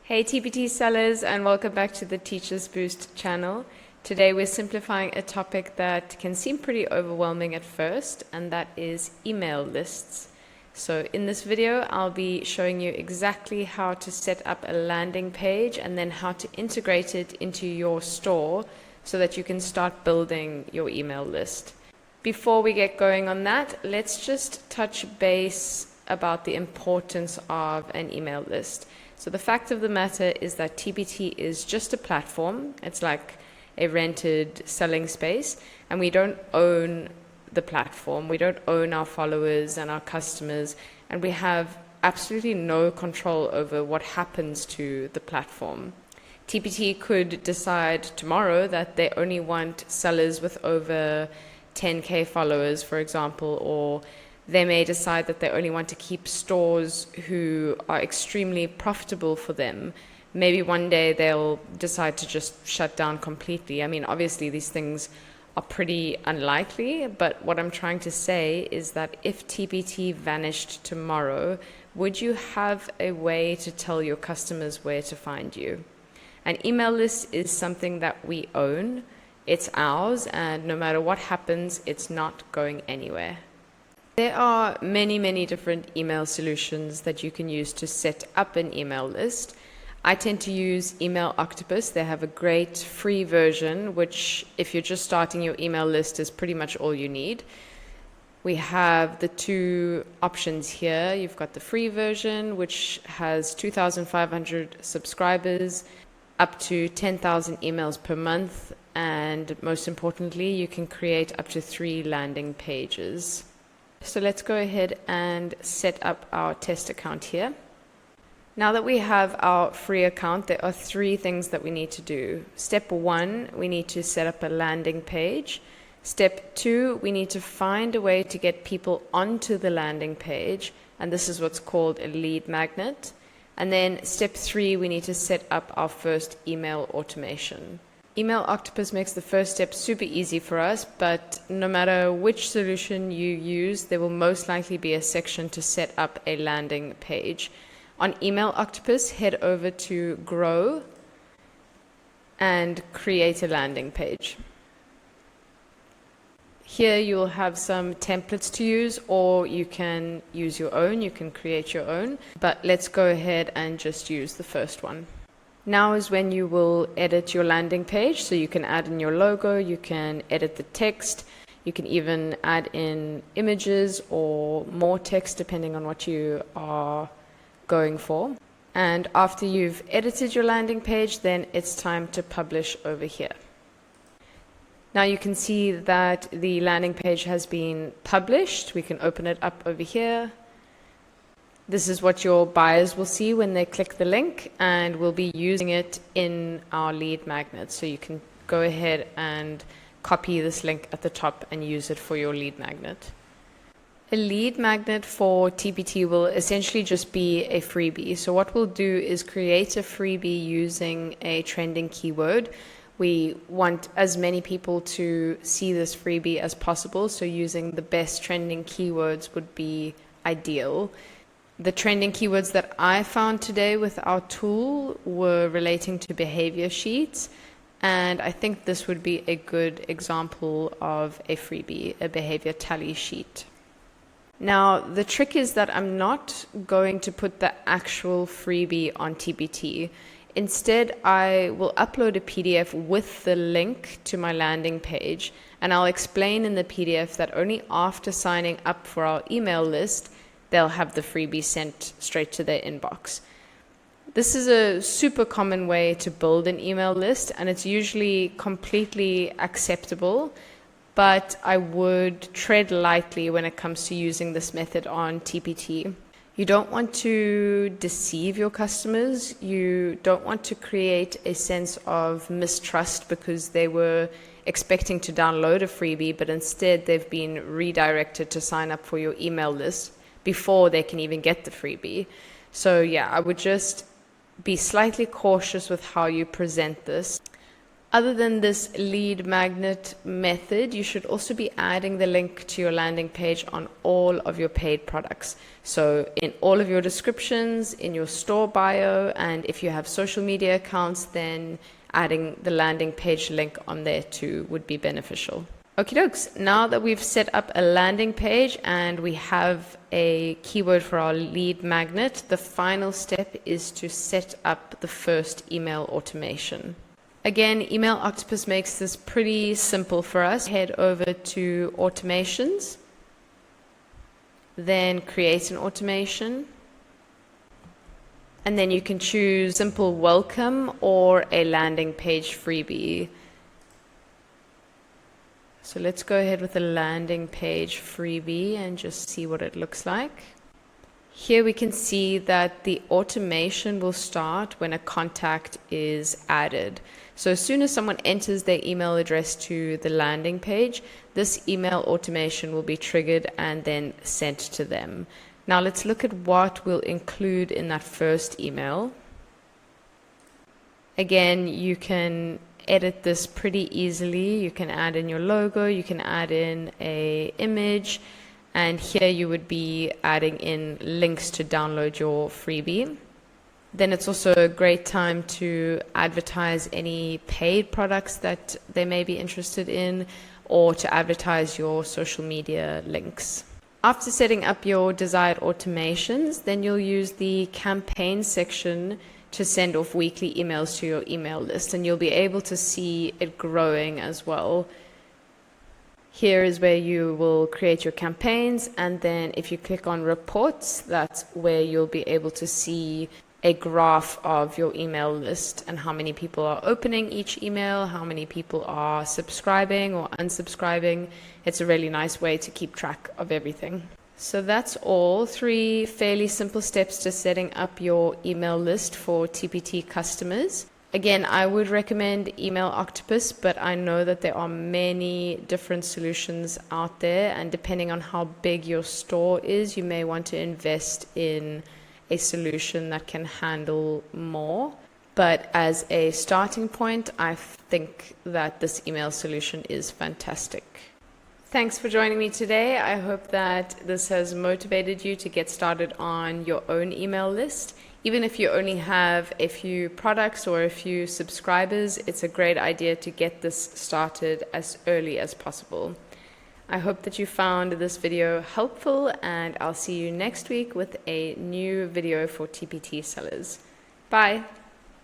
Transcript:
Hey TPT sellers, and welcome back to the Teachers Boost channel. Today we're simplifying a topic that can seem pretty overwhelming at first, and that is email lists. So in this video I'll be showing you exactly how to set up a landing page and then how to integrate it into your store so that you can start building your email list. Before we get going on that, let's just touch base about the importance of an email list. So the fact of the matter is that TPT is just a platform. It's like a rented selling space, and we don't own the platform. We don't own our followers and our customers, and we have absolutely no control over what happens to the platform. TPT could decide tomorrow that they only want sellers with over 10K followers, for example, or they may decide that they only want to keep stores who are extremely profitable for them. Maybe one day they'll decide to just shut down completely. I mean, obviously these things are pretty unlikely, but what I'm trying to say is that if TPT vanished tomorrow, would you have a way to tell your customers where to find you? An email list is something that we own. It's ours, and no matter what happens, it's not going anywhere. There are many different email solutions that you can use to set up an email list. I tend to use Email Octopus. They have a great free version, which if you're just starting your email list is pretty much all you need. We have the two options here. You've got the free version, which has 2,500 subscribers, up to 10,000 emails per month, and most importantly, you can create up to 3 landing pages. So let's go ahead and set up our test account here. Now that we have our free account, there are 3 things that we need to do. Step 1, we need to set up a landing page. Step 2, we need to find a way to get people onto the landing page, and this is what's called a lead magnet. And then step 3, we need to set up our first email automation. Email Octopus makes the first step super easy for us, but no matter which solution you use, there will most likely be a section to set up a landing page. On Email Octopus, head over to Grow and create a landing page. Here you'll have some templates to use, or you can use your own, you can create your own, but let's go ahead and just use the first one. Now is when you will edit your landing page, so you can add in your logo, you can edit the text, you can even add in images or more text depending on what you are going for. And after you've edited your landing page, then it's time to publish over here. Now you can see that the landing page has been published. We can open it up over here. This is what your buyers will see when they click the link, and we'll be using it in our lead magnet. So you can go ahead and copy this link at the top and use it for your lead magnet. A lead magnet for TPT will essentially just be a freebie. So what we'll do is create a freebie using a trending keyword. We want as many people to see this freebie as possible, so using the best trending keywords would be ideal. The trending keywords that I found today with our tool were relating to behavior sheets, and I think this would be a good example of a freebie, a behavior tally sheet. Now, the trick is that I'm not going to put the actual freebie on TPT. Instead, I will upload a PDF with the link to my landing page, and I'll explain in the PDF that only after signing up for our email list they'll have the freebie sent straight to their inbox. This is a super common way to build an email list, and it's usually completely acceptable, but I would tread lightly when it comes to using this method on TPT. You don't want to deceive your customers. You don't want to create a sense of mistrust because they were expecting to download a freebie, but instead they've been redirected to sign up for your email list before they can even get the freebie. So yeah, I would just be slightly cautious with how you present this. Other than this lead magnet method, you should also be adding the link to your landing page on all of your paid products. So in all of your descriptions, in your store bio, and if you have social media accounts, then adding the landing page link on there too would be beneficial. Okie dokes, now that we've set up a landing page and we have a keyword for our lead magnet, the final step is to set up the first email automation. Again, Email Octopus makes this pretty simple for us. Head over to Automations, then create an automation, and then you can choose Simple Welcome or a landing page freebie. So let's go ahead with a landing page freebie and just see what it looks like. Here we can see that the automation will start when a contact is added. So as soon as someone enters their email address to the landing page, this email automation will be triggered and then sent to them. Now let's look at what we'll include in that first email. Again, you can edit this pretty easily. You can add in your logo, you can add in an image, and here you would be adding in links to download your freebie. Then it's also a great time to advertise any paid products that they may be interested in, or to advertise your social media links. After setting up your desired automations, then you'll use the campaign section to send off weekly emails to your email list, and you'll be able to see it growing as well. Here is where you will create your campaigns, and then if you click on reports, that's where you'll be able to see a graph of your email list and how many people are opening each email, how many people are subscribing or unsubscribing. It's a really nice way to keep track of everything. So that's all 3 fairly simple steps to setting up your email list for TPT customers. Again, I would recommend Email Octopus, but I know that there are many different solutions out there, and depending on how big your store is, you may want to invest in a solution that can handle more. But as a starting point, I think that this email solution is fantastic. Thanks for joining me today. I hope that this has motivated you to get started on your own email list. Even if you only have a few products or a few subscribers, it's a great idea to get this started as early as possible. I hope that you found this video helpful, and I'll see you next week with a new video for TPT sellers. Bye.